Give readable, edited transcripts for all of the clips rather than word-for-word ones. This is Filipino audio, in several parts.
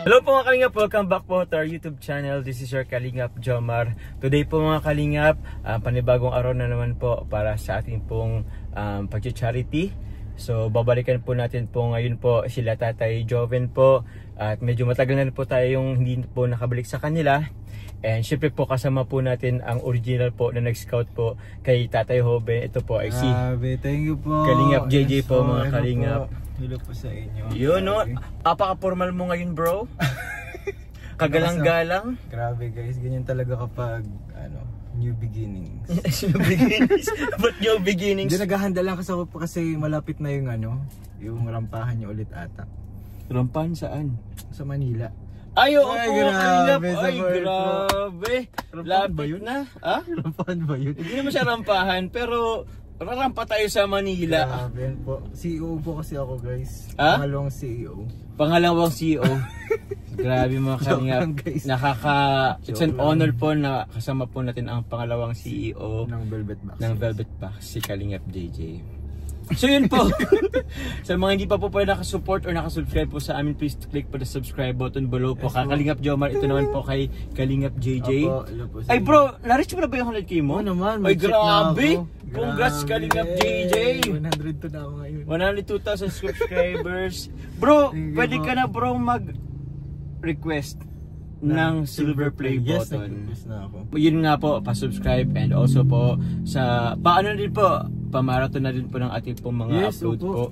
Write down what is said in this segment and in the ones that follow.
Hello po mga Kalingap, welcome back po to our YouTube channel. This is your Kalingap Jomar. Today po mga Kalingap, panibagong araw na naman po para sa ating pong pag-charity. So babalikan po natin po ngayon po sila Tatay Joven po. At medyo matagal na po tayo yung hindi po nakabalik sa kanila. And syempre po kasama po natin ang original po na nag-scout po kay Tatay Joven. Ito po ay si thank you po Kalingap JJ po mga Kalingap. Hello po sa inyo. Yun no, apaka-formal mo ngayon bro. Kagalang-galang. Grabe guys, ganyan talaga kapag new beginnings. New beginnings? But new beginnings? Hindi, naghahanda lang kasi ako kasi malapit na yung yung rampahan niyo ulit ata. Rampahan saan? Sa Manila. Ay, oo, grabe. Ay, grabe. Rampahan ba Lapit yun? na. Ha? Rampahan ba yun? Hindi naman siya rampahan, pero rarampa tayo sa Manila. Grabe po. CEO po kasi ako guys. Ha? Pangalawang CEO. Pangalawang CEO. Grabe mga Kalingap. It's an honor po na kasama po natin ang pangalawang CEO ng Velvet Box. Si Kalingap JJ. So yun po. Sa mga hindi pa po nakasupport or nakasubscribe po sa amin, please click po the subscribe button below po. Kalingap Jomar, ito naman po kay Kalingap JJ. Ay bro, na-reach mo na ba yung 100k mo? Oo naman. Ay grabe. Congrats Kalingap JJ. 102 na ako ngayon. 102,000 subscribers. Bro, pwede ka na bro mag-request ng silver play button. Yes, na ako. Yun nga po, pa-subscribe and also po sa paano din po, pamarathon na din po ng ating pong mga upload po.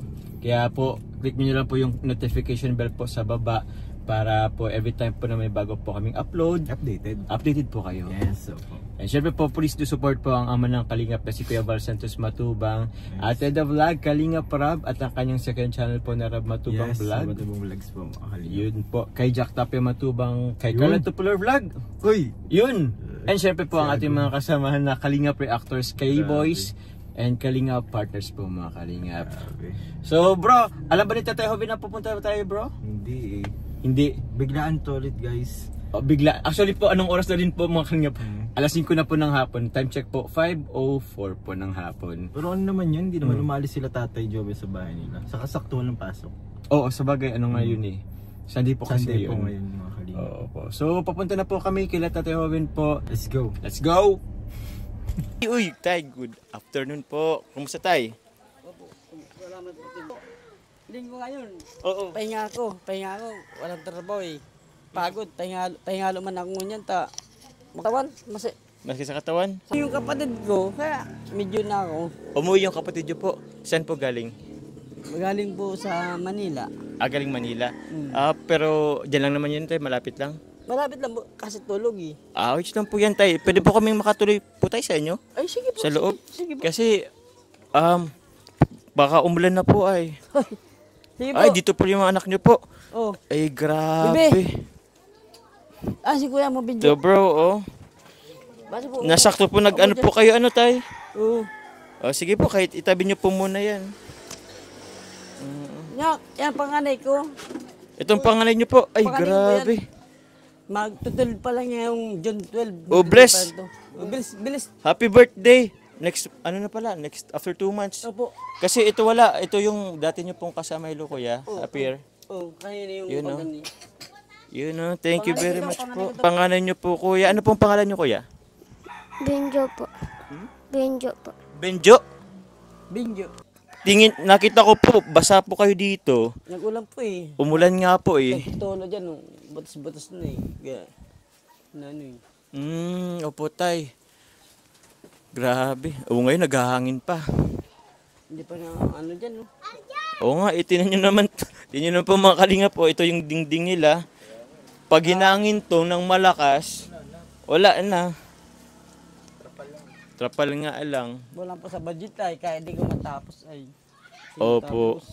Kaya po, click niyo lang po yung notification bell po sa baba para po every time po na may bago po kaming upload, updated po kayo. Yes, opo. And syempre po, please do support po ang ama ng Kalingap na si Kuya Val Santos Matubang, Ate The Vlog, Kalingap Rab, at ang kanyang second channel po na Rab Matubang Vlog. Matubang Vlogs po mga Kalingap. Yun po, kay Jack Tapia Matubang, kay Carla Tupular Vlog. Uy! Yun! And syempre po ang ating mga kasamahan na Kalingap Reactors, K-Boys, and Kalingap Partners po mga Kalingap. So bro, alam ba ni Tatay Joven na pupunta tayo bro? Hindi eh. Hindi. Biglaan to ulit guys. Bigla. Actually po, anong oras na rin po mga Kalingap? Alas 5 na po ng hapon. Time check po, 5:04 po ng hapon. Pero ano naman yun? Hindi naman umalis sila Tatay Joven sa bahay nila. Sa kasaktuhan ng pasok. Oo, sa bagay, ano nga yun eh. Sunday po kasi Sunday yun. po ngayon mga Kalingap. Oo po. So, papunta na po kami kila Tatay Joven po. Let's go. Let's go! Uy, Tay, good afternoon po. Kumusta Tay? Opo, salamat po. Linggo ngayon. Oo. Pahinga ako. Walang trabaho eh. Pagod. Pahinga man ako ngunyan ta. Matawan. Maski sa katawan? Yung kapatid ko, kaya medyo na ako. Umuwi yung kapatid niyo po. Saan po galing? Magaling po sa Manila. Galing Manila. Pero dyan lang naman yun Tay, malapit lang. Malapit lang po, kasi tulog eh. Wait lang po yan Tay. Pwede po kaming makatuloy po tayo sa inyo? Ay, sige po. Sa loob? Sige po. Kasi, baka umulan na po ay. Sige po. Ay, dito po yung mga anak niyo po. Oh. Ay, grabe. Bebe. Si kuya mo video. So bro, Basta po. nasakto po nag-ano po kayo Tay? Oo. Sige po, kahit itabi niyo po muna yan. Yan panganay ko. Itong panganay niyo po, ay Panganay ko grabe. Magtutulog pa lang niya yung June 12. Bless. Bilis. Happy birthday. Next, next after 2 months. Opo. Kasi ito wala, ito yung dati niyo pong kasama ilo kuya, appear. Kaya na yung Yun, pagani. Yun thank you very much po. Pangalan niyo po kuya, ano pong pangalan niyo kuya? Benjo po. Benjo po. Benjo. Binjo. Nakita ko po, basa po kayo dito. Nag-ulan po eh. Umulan nga po eh. Tolo dyan, butas-butas na eh. Kaya, Opo Tay. Grabe. Ngayon naghahangin pa. Hindi pa na dyan, no? Oo nga, itinan nyo naman po mga Kalingap po, ito yung dingding nila. Pag hinangin to ng malakas, wala na. Trapal nga lang. Wala pa sa budget ay, kaya di ko matapos ay. Opo.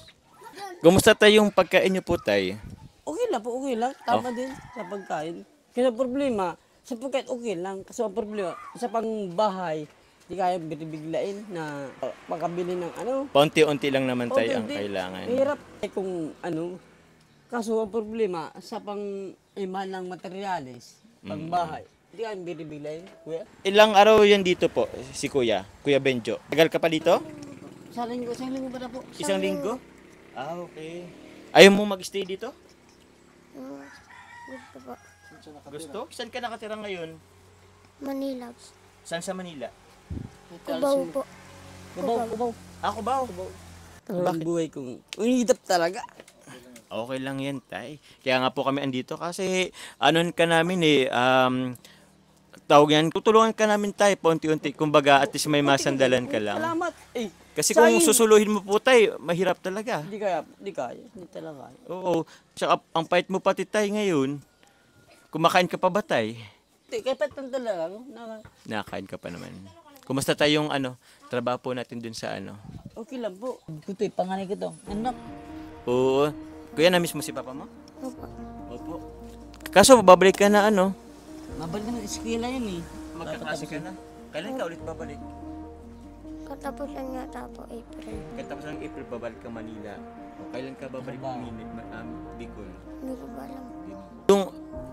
Kumusta tayo yung pagkain nyo po Tay? Okay lang. Tama din sa pagkain. Kasi problema, sa pagkain okay lang. Kasi ang problema, sa pangbahay, di kaya biglain na makabili ng Paunti-unti lang naman tayo ang kailangan. Mahirap kung kaso ang problema, sa pang-iman ng materyales, pangbahay. Hindi ka bibiglayin, kuya? Ilang araw yan dito po, si Kuya Benjo? Tagal ka pa dito? Isang linggo pa na po. Isang linggo? Okay. Ayaw mo mag-stay dito? Gusto po. Gusto? Saan ka nakatira ngayon? Manila. Saan sa Manila? Cubao po. Kubaw. Ako ba? Ang buhay kong unidap talaga. Okay lang yan, tay. Kaya nga po kami andito kasi anon ka namin eh, tawag yan, tutulungan ka namin tay, paunti-unti. Kumbaga, at least may masandalan ka lang. Salamat. Eh, Kasi kung sayang. susuluhin mo po tay, mahirap talaga. Hindi kaya. Hindi talaga kaya. Oo. Tsaka ang pait mo pati tay ngayon, kumakain ka pa ba tay? Kaya patang talaga. Nakakain ka pa naman. Kumusta tayong trabaho po natin dun sa Okay lang po. Kutoy, panganay ko to. Anak. Oo. Kuya, na-miss mo si papa mo? Opo. Opo. Kaso, babalik ka na Mabalik na ng eskwela yun eh. Magkaklase ka na. Kailan ka ulit babalik? Katapusan yata po April. Katapos ng April, babalik ka Manila. O, kailan ka babalik Bicol? Hindi ko ba alam. Yung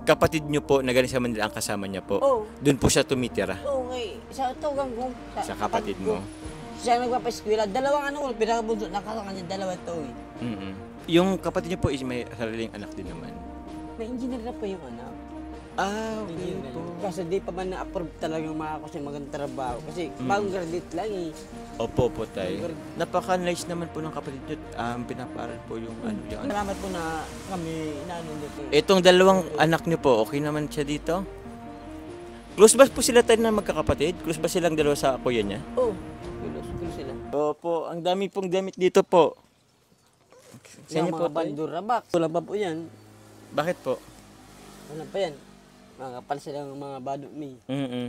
kapatid nyo po na galing sa Manila ang kasama niya po, Oo. doon po siya tumitira Okay. Sa tugang ko. sa kapatid mo. Siya nagpapa-eskwela. Dalawang pinakabunso. Nakasama niya dalawa to eh. Mm-mm. Yung kapatid niyo po is may sariling anak din naman. May engineer na po yung anak. Okay Engineer po. na. Kasi di pa man na-approve talagang mga kasi magandang trabaho. Kasi bagong graduate lang eh. Opo po tayo. Napaka-nice naman po ng kapatid niyo. Pinaparal po yung yung Salamat po na kami inaano dito. Itong dalawang anak niyo po, okay naman siya dito? Close ba po sila tayo na magkakapatid? Close ba silang dalawa sa kuya niya? Oh, gulo sila. Opo, ang dami pong damit dito po. Sa inyo Yung po mga tayo? bandura box. Wala pa po yan. Bakit po? Wala pa yan. Mga kapal silang mga badumi. Mm-mm.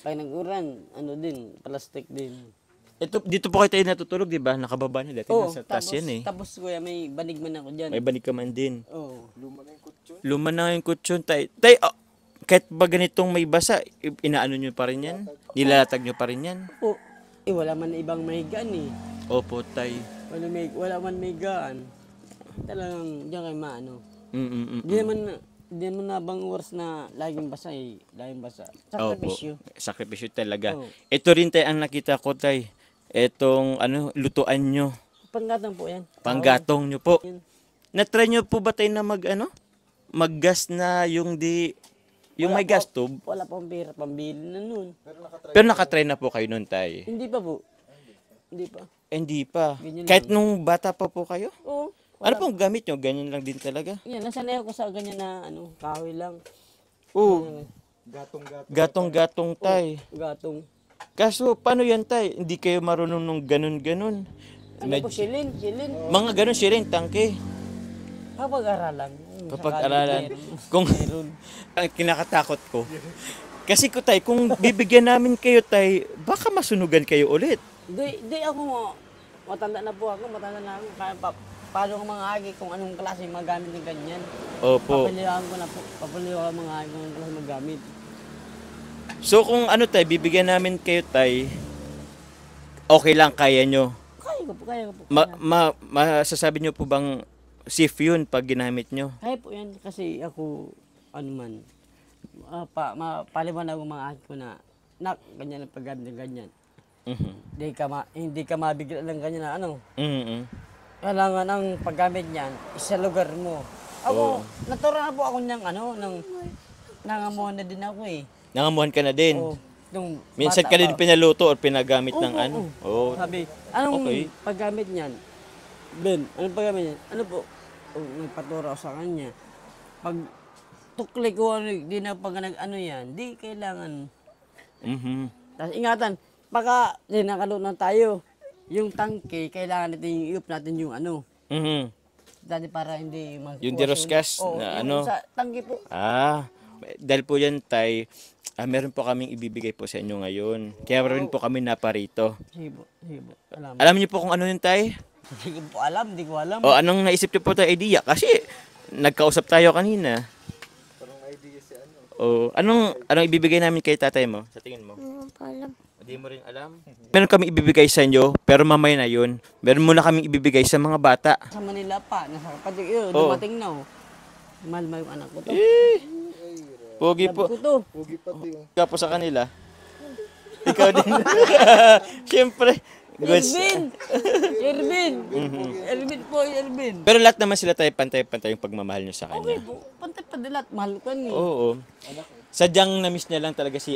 Pag nag-uran, din, plastic din. Dito po kayo tayo natutulog, di ba? Nakababa na dati. Nasa taas tapos, yan eh. tapos kuya, may banig man ako dyan. May banig ka man din. Oo. Luma na yung kutsyon, tay. Tay, kahit ba ganitong may basa, inaano nyo pa rin yan? Nilalatag nyo pa rin yan? Oh, wala man na ibang mahigaan eh. Opo, tay. Wala man mahigaan. Talagang diyan kayo maano. Mm-mm. Di naman nabang oras na laging basa eh. Laging basa. Opo. Sakripisyo. Sakripisyo talaga. Oo. Ito rin tay ang nakita ko, tay. Etong lutuan nyo. Panggatang po yan. Panggatong nyo po. Yan. Na-try nyo po ba tayo na mag-gas na yung may gas tube? Wala pang pera, pambili na nun. Pero nakatry na po kayo nun, tay. Hindi pa po. Hindi pa. Hindi pa. Ganyan Kahit nung bata pa po kayo? Oo. Ano pong gamit nyo? Ganyan lang din talaga? Yan, nasanay ako sa ganyan na kahoy lang. Oo. Gatong-gatong, tay. Gatong. Kaso, paano yan, tay? Hindi kayo marunong nung ganun-ganun. Ano po, silin. Mga ganun siya tangke. Kapag-aralan. Kapag-aralan. Kung ang kinakatakot ko. Kasi ko, tay, kung bibigyan namin kayo, tay, baka masunugan kayo ulit. Di ako matanda na po ako. Kaya paano ang mga agi kung anong klase yung magamit ng ganyan. Opo. Papaliwakan ko na po. Papaliwakan ang mga agi kung anong klase magamit. So, kung tay, bibigyan namin kayo, tay, okay lang, kaya nyo. Kaya ko po. Masasabi nyo po bang safe yun pag ginamit nyo? Kaya po yan kasi ako, paliwanag ang mga agi ko na, ganyan ang paggamit ng ganyan. Mhm. Hindi ka mabigla ng ganyan na Mhm. Kailangan ang paggamit niyan sa lugar mo. Ako, natural na po ako nangamuhan na din ako eh. Nangamuhan ka na din. Oo. Nung Minsan bata ka din pa. pinaluto or pinagamit ng Oo. Oo. Sabi, anong Okay. paggamit niyan? Ben, anong paggamit niyan? Ano po? Nagpaturo ako sa kanya. Pag tukli ko, di na pag yan, di kailangan. Mhm. Tapos ingatan, baka nakalunan tayo. Yung tangke, kailangan natin iup natin yung Mhm. dati para hindi Yung diroskas na Sa tangke po. Dahil po yan, tay, meron po kaming ibibigay po sa inyo ngayon. Kaya rin po kami naparito. Sige po. Alam. Alam niyo po kung ano yun, tay? Hindi ko po alam, hindi ko alam. O anong naisip niyo po tayo idea? Kasi nagkausap tayo kanina. O anong ibibigay namin kay tatay mo? Sa tingin mo? Hindi ko pa alam. Hindi mo rin alam? Meron kami ibibigay sa inyo, pero mamaya na yun. Meron muna kaming ibibigay sa mga bata. Sa Manila pa, nasa kapatid yun, Oo. dumating na Mahal yung anak ko to. Pogi Sabi po. ko to. Ka po sa kanila. Ikaw din. Siyempre, Ervin! Ervin! Ervin po, Ervin. Pero lahat naman sila tayo pantay-pantay yung pagmamahal nyo sa Okay kanya. po, pantay pa dilat. Mahal ko niya. Oo. Sadyang na-miss niya lang talaga si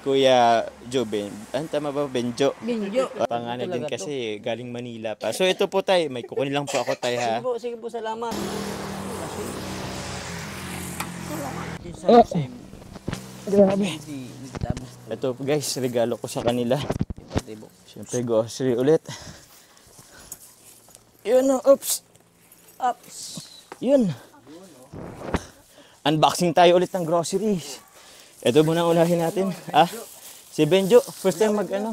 Kuya Joe tama ba? Benjo. Binjo. Panganay din kasi galing Manila pa. So ito po tayo, may kukunin lang po ako tayo ha. Sige po, salamat. Grabe. Ito guys, regalo ko sa kanila. Siyempre grocery ulit. Yun o, oops. Ups. Yun. Unboxing tayo ulit ng groceries. Ito muna ang unahin natin. Si Benjo, first time mag-ano.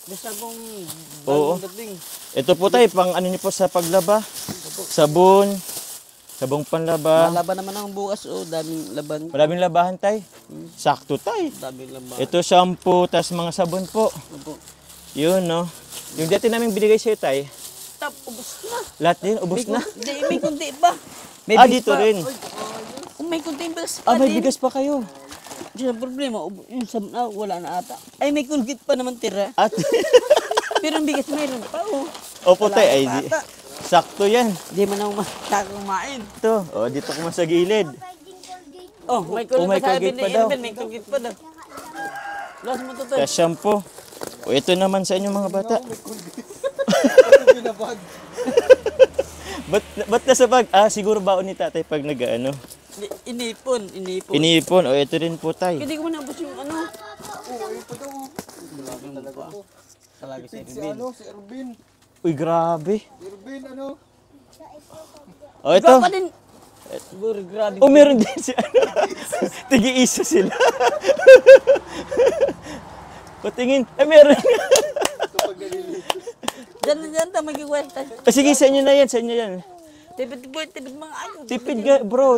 Basta pong Oo. bagong dating. Ito po tayo, pang ano niyo po sa paglaba. Sabon. Sabong panlaba. Laban naman ang bukas. Daming laban. Maraming labahan tayo. Sakto tayo. Daming laban. Ito shampoo, tas mga sabon po. Opo. Yun, no. Yung dati namin binigay sa'yo tayo. Tap, ubos na. Lahat din, ubos na. Hindi, may kunti pa. May bigas Dito pa. rin. Kung may kunti bigas pa May din. bigas pa kayo. Hindi na problema. Yung wala na ata. Ay, may kulgit pa naman tira. At, Pero ang bigas mayroon pa, opo tayo, ay di. Sakto yan. Hindi man ako kumain. Ito, dito ko sa gilid. Oh, may kulgit may pa sabi kulgit ni pa daw. Erben. May kulgit pa daw. Last mo to to. Sa shampoo. Ito naman sa inyo mga bata. ba't nasa bag? Siguro baon ni tatay pag nag-ano. Inipon. Inipon. Ito rin po tayo. Hindi ko man nabos yung ano. Oo, ayun pa daw. Talaga si Erben. Si Ervin. Uy, grabe. Ervin, Ito. Ikaw pa din. Siguro, grabe. Meron din si ano. Tigi-isa sila. Patingin. Meron. Diyan ta magkikwenta. Sige, sa inyo na yan. Sa inyo yan. Tipid mga ayaw. Tipid ga, bro.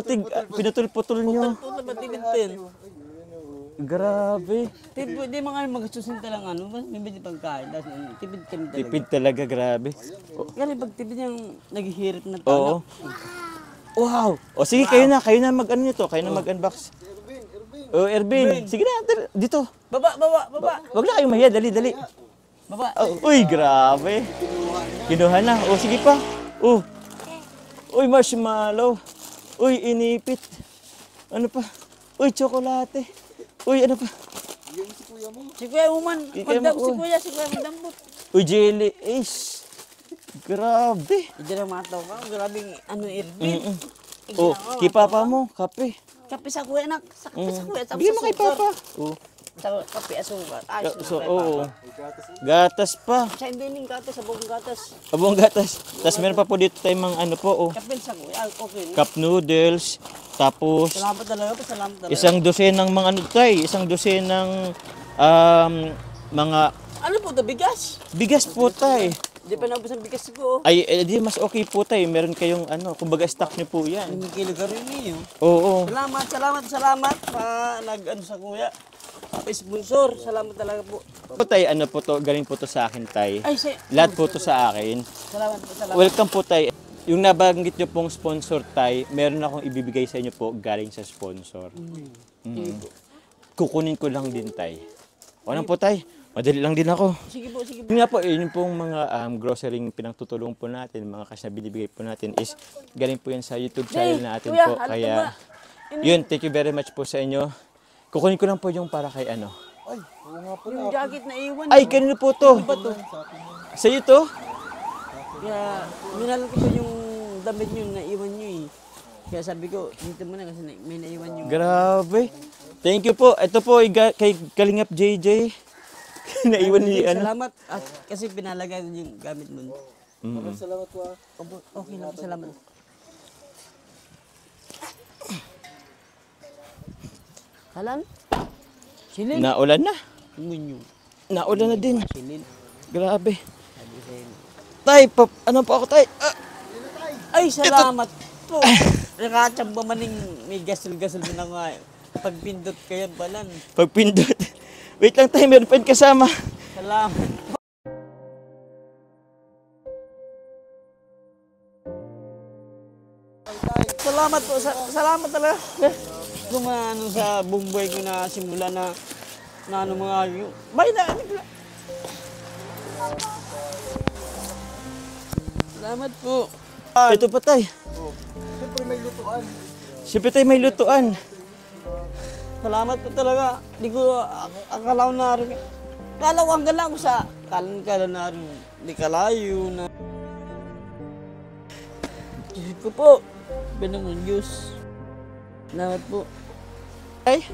Pinutol-putol nyo. Puto ba tipid pin? Grabe. Tipid, di mga magsusin talang ano. May bili pagkain. Tipid kami talaga. Tipid talaga, grabe. Kasi pag tipid yung naghihirap na Oo. tao. Wow. Sige, kayo na mag-ano nito. Kayo na mag-unbox. Ervin. Sige na, dito. Baba. Wag na kayo mahiya. Dali. Baba. Uy, grabe. Kinuha na. Sige pa. Uy, marshmallow. Uy, inipit. Ano pa? Uy, tsokolate. Uy, ano pa? Si Kuya Uman. Si Kuya Magdambot. Uy, jelly. Grabe. Hindi na mataw ka. Grabing ano Ervin. Kipapa mo, kape. Kape sa kuya anak. Kape sa kuya. Bigyan mo kay Papa. Kape asukar. Ay, Gatas pa. Sa hindi ning gatas, sa buong gatas. Abong gatas. Tapos meron pa po dito tayong mga ano po, Kape sa kuya. Okay. cup noodles. Tapos, Salamat talaga. isang dosen ng mga ano tayo, isang dosen ng mga Ano po to bigas? bigas po tayo. Hindi pa naubos ang bigas ko. Ay, di mas okay po tayo. Meron kayong ano, kumbaga stock nyo po yan. Hindi kilo ka rin niyo. Oo. Salamat pa nag-ano sa kuya. Sponsor, salamat talaga po. Po tayo, ano po to, galing po to sa akin tayo. Ay, Lahat po to sa akin. salamat po, salamat. Welcome po tayo. Yung nabanggit nyo pong sponsor tayo, meron akong ibibigay sa inyo po galing sa sponsor. Kukunin ko lang din tayo. Ano po tayo? Madali lang din ako. Sige po. Yun nga po, yun pong mga grocery pinagtutulong po natin, mga cash na binibigay po natin is galing po yan sa YouTube channel natin kuya, po. alam ko Kaya, ba? yun, thank you very much po sa inyo. Kukunin ko lang po yung para kay ano. Yung jacket na iwan. Ay, kanino po to? Sa'yo to? Kaya, minalo ko po yung damit nyo na iwan nyo eh. Kaya sabi ko, dito muna kasi may naiwan yung... Grabe. Thank you po. Ito po kay Kalingap JJ. Naiwan ni ano. Salamat at kasi pinalagay ko yung gamit mo. Salamat po. Okay lang, salamat. Halan? Silin? Naulan na. Munyo. Naulan na din. Silin. Grabe. Tay, ano po ako tay? Ay, salamat po. Nakachamba maning may gasol-gasol din ako nga. Pagpindot kayo balan. Pagpindot. Wait lang tayo, meron pa yung kasama. Salamat. Salamat po. Salamat talaga. Kung ano sa buong buhay ko na simula na ano mga... Bay na! Salamat po. Ito pa tay. Siyempre may lutuan. Siyempre tay may lutuan. Salamat po talaga. Di ko akala ko na rin. Akala ko hanggang lang ako sa kala na rin. Di kalayo na. Diyos ko po. Binang ng Diyos. Salamat po. Ay,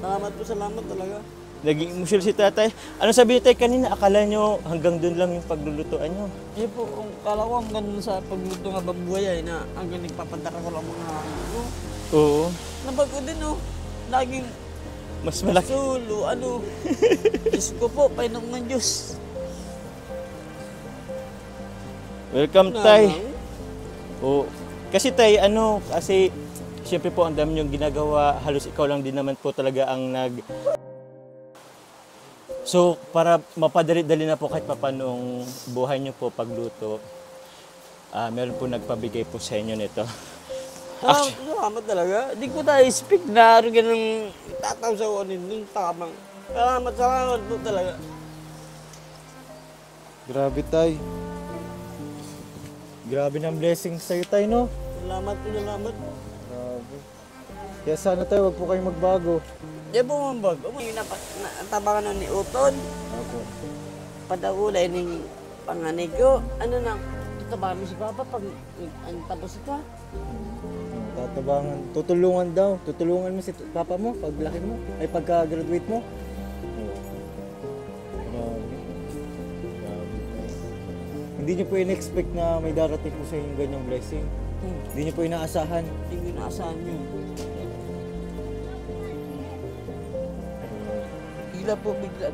Salamat talaga. naging emotional si tatay. Ano sabi ni tay kanina? Akala nyo hanggang dun lang yung paglulutuan nyo. Di po, akala ko hanggang sa pagluto nga babuhay ay na hanggang nagpapadara ko lang mga ano. Oo. Nabago din oh. Laging Mas malaki. sulo, ano. Diyos ko po, painom ng Diyos. Welcome tay. Oo. Kasi tay, kasi siyempre po ang dami niyong ginagawa. Halos ikaw lang din naman po talaga ang So, para mapadali-dali na po kahit papanong buhay niyo po pagluto, meron po nagpabigay po sa inyo nito. Salamat talaga. Di ko tayo speak na rin ganang tataw sa kunin nung tamang. Salamat po talaga. Grabe tay. Grabe ng blessings sa'yo tay, no? Salamat. Grabe. Kaya sana tayo, wag po kayong magbago. Di po mambag. Yung natabangan na ni Uton. Opo. Padaulay ng panganay ko. Ano na, tatabangan mo si Papa pag tapos ito. Tatabangan. Tutulungan daw. Tutulungan mo si papa mo paglaki mo. Ay pagka-graduate mo. Grabe. Grabe tay. Hindi niyo po in-expect na may darating po sa inyo ganyang blessing. Hindi niyo po inaasahan. Hindi ko inaasahan yun. Bigla po, bigla.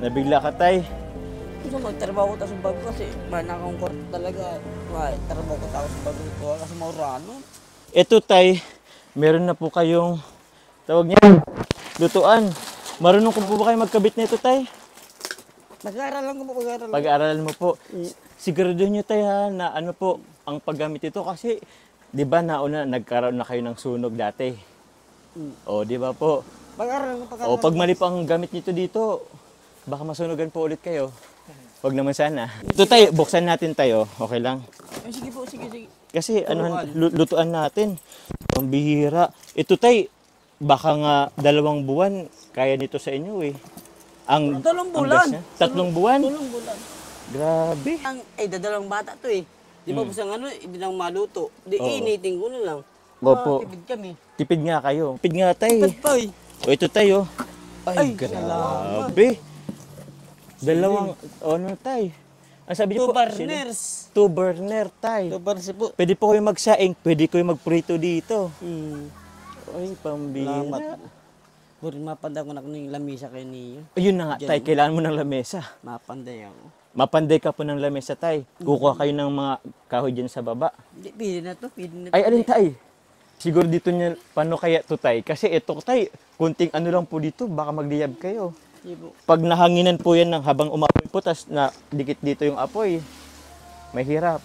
Nabigla ka tay. Gusto magtrabaho ko sa bago kasi manakang ko talaga. Trabaho ko sa bago ko kasi maurano. Ito tay, meron na po kayong tawag niya lutuan. Marunong ko po ba kayo magkabit nito tay? Pag-aaralan ko po, pag-aaralan. Pag-aaralan mo po. Siguraduhin niyo tay ha na ano po ang paggamit ito kasi 'di ba nauna nagkaroon na kayo ng sunog dati. O 'di ba po? Pag-aaralan ko, pag-aaralan. O pag mali pa ang gamit nito dito, baka masunugan po ulit kayo. Wag naman sana. Ito tay, buksan natin tayo. Okay lang. Sige po, sige. Kasi lutuan natin. Ang bihira. Ito tay, baka nga 2 buwan kaya nito sa inyo eh. Ang 3 bulan. gas niya, 3 buwan. 3 bulan. Grabe. Dadalawang bata to eh. Di ba busang hindi lang maluto. Di Oo. initin ko na lang. Opo. Tipid kami. Tipid nga kayo. Tipid nga tay. Tipid pa eh. O ito tayo. Ay, Grabe. 2 tay. Ang sabi niyo 2 po, burners. 2 burner tay. 2 burners po. Pwede po kayo magsaing, pwede kayo magprito dito. Hmm. Ay, pambihira. Salamat. Buri mapanda ko na ng lamisa kayo niyo. Ayun na nga, tay, kailangan mo ng lamesa. Mapanday ako. Mapanday ka po ng lamesa, tay. Kukuha kayo ng mga kahoy dyan sa baba. Hindi, pwede na to. Ay, alin, tay? Siguro dito niya, paano kaya to, tay? Kasi ito, tay, kunting ano lang po dito, baka magliyab kayo. Hindi po. Pag nahanginan po yan ng habang umapoy po, tas na dikit dito yung apoy, mahirap.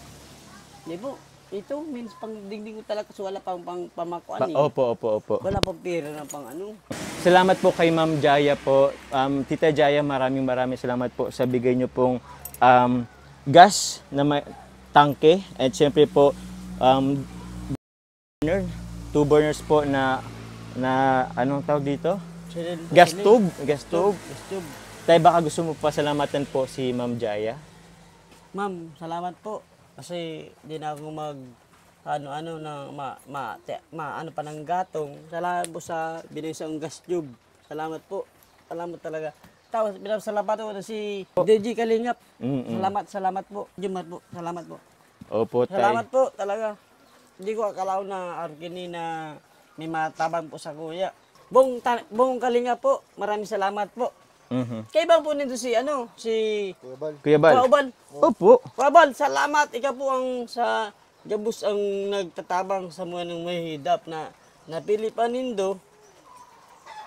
Hindi po. Ito, means pang dingding ko talaga kasi wala pang pamakuan eh. Opo. Wala pang pera na pang ano. Salamat po kay Ma'am Jaya po. Tita Jaya, maraming salamat po sa bigay niyo pong gas na may tangke. At syempre po, burner. 2 burners po na anong tawag dito? Gas tube. Gas tube. Tay, baka gusto mo pa salamatan po si Ma'am Jaya? Ma'am, salamat po. Kasi di na ako ano pa ng gatong. Salamat po sa binigay sa gas tube. Salamat po. Salamat talaga. Tapos salamat po na si DJ Kalingap. Salamat po. Jumar po. Salamat po. Opo, tay. Salamat po talaga. Hindi ko akalaw na arkini na may matabang po sa kuya. Buong Kalingap po. Maraming salamat po. Kaya ba po nito si Kuya Bal. Kuya Bal. Opo. Kuya Bal, salamat. Ikaw po ang sa gabus ang nagtatabang sa mga ng mahihidap na napili pa nindo.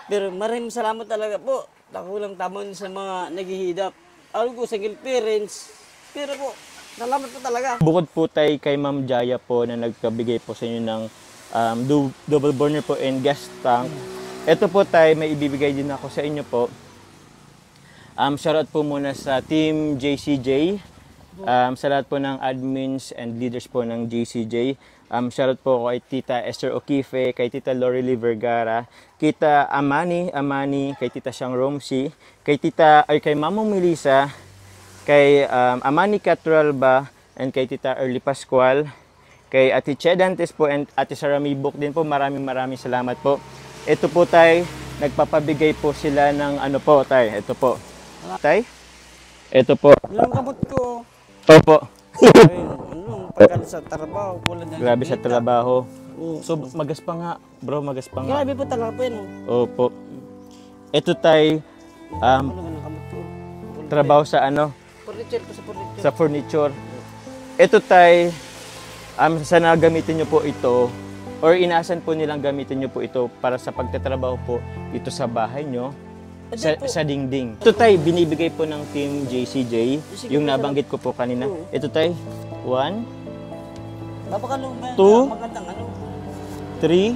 Pero maraming salamat talaga po. Ako lang tamang sa mga naghihidap. Ako ko single parents. Pero po, salamat po talaga. Bukod po tay kay Ma'am Jaya po na nagpabigay po sa inyo ng double burner po and gas tank. Ito po tay, may ibibigay din ako sa inyo po. Shoutout po muna sa Team JCJ. Sa lahat po ng admins and leaders po ng JCJ. Shoutout po kay Tita Esther Okife, kay Tita Lorely Vergara, Tita Amani, kay Tita Siang Romsi, kay Mamong Melissa, kay Amani Catralba, and kay Tita Early Pascual, kay Ate Chedantes po and Ate Saramibok din po. Maraming salamat po. Ito po tay, nagpapabigay po sila ng ano po tay. Ito po. Tay? Ito po. Yung kamot ko, Opo. pagkali sa trabaho, wala na. Grabe sa trabaho. Oo. So magas pa nga, bro, magas pa nga. Grabe po talaga po yun. Oh. Opo. Ito tay, Ano naman ang kamot ko? trabaho sa ano, Furniture po sa furniture. sa furniture. Ito tay, sana gamitin nyo po ito or inaasan po nilang gamitin nyo po ito para sa pagtatrabaho po dito sa bahay nyo, sa dingding. Ito tay, binibigay po ng team JCJ, yung nabanggit ko po kanina. Oo. Ito tay, 1, Papakalong ba? Two. Magandang ano. 3,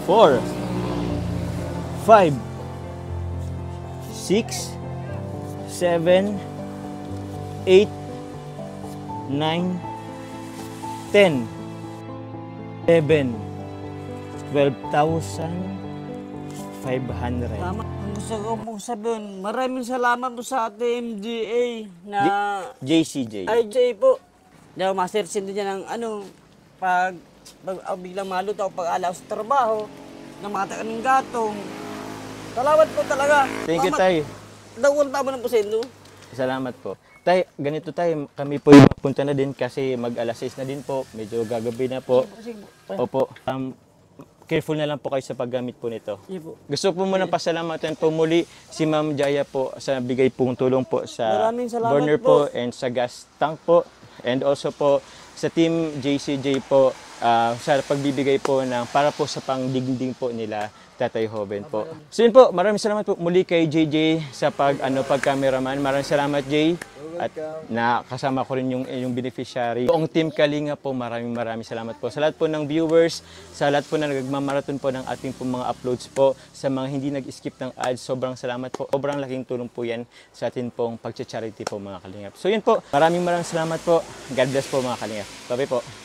4, 5, 6, 7, 8, 9, 10, 11, 12,500. Tama. Ang gusto ko pong sabihin, maraming salamat po sa ating MGA na JCJ. IJ po. Daw mastersin din niya ng ano, pag biglang maluto ako pag alaw sa trabaho, ng mga takanong gatong. Salamat po talaga. Thank you, tay. Dawal tama na po sa inyo. Salamat po. Tay, ganito tay, kami po yung punta na din kasi mag-alas 6 na din po. Medyo gagabi na po. Opo. Careful na lang po kayo sa paggamit po nito. Sige po. Gusto po muna pasalamatan po muli si Ma'am Jaya po sa bigay pong tulong po sa Maraming salamat burner po. po and sa gas tank po. And also po sa team JCJ po sa pagbibigay po ng para po sa pangdingding po nila Tatay Hoven po. So yun po, maraming salamat po muli kay JJ sa pag-cameraman. Maraming salamat Jay. At nakasama ko rin yung beneficiary. Buong team Kalinga po, maraming salamat po. Sa lahat po ng viewers, sa lahat po na nagmamarathon po ng ating po mga uploads po, sa mga hindi nag-skip ng ads, sobrang salamat po. Sobrang laking tulong po yan sa atin pong pag-charity po mga Kalingap. So yun po, maraming salamat po. God bless po mga Kalingap. Bye po.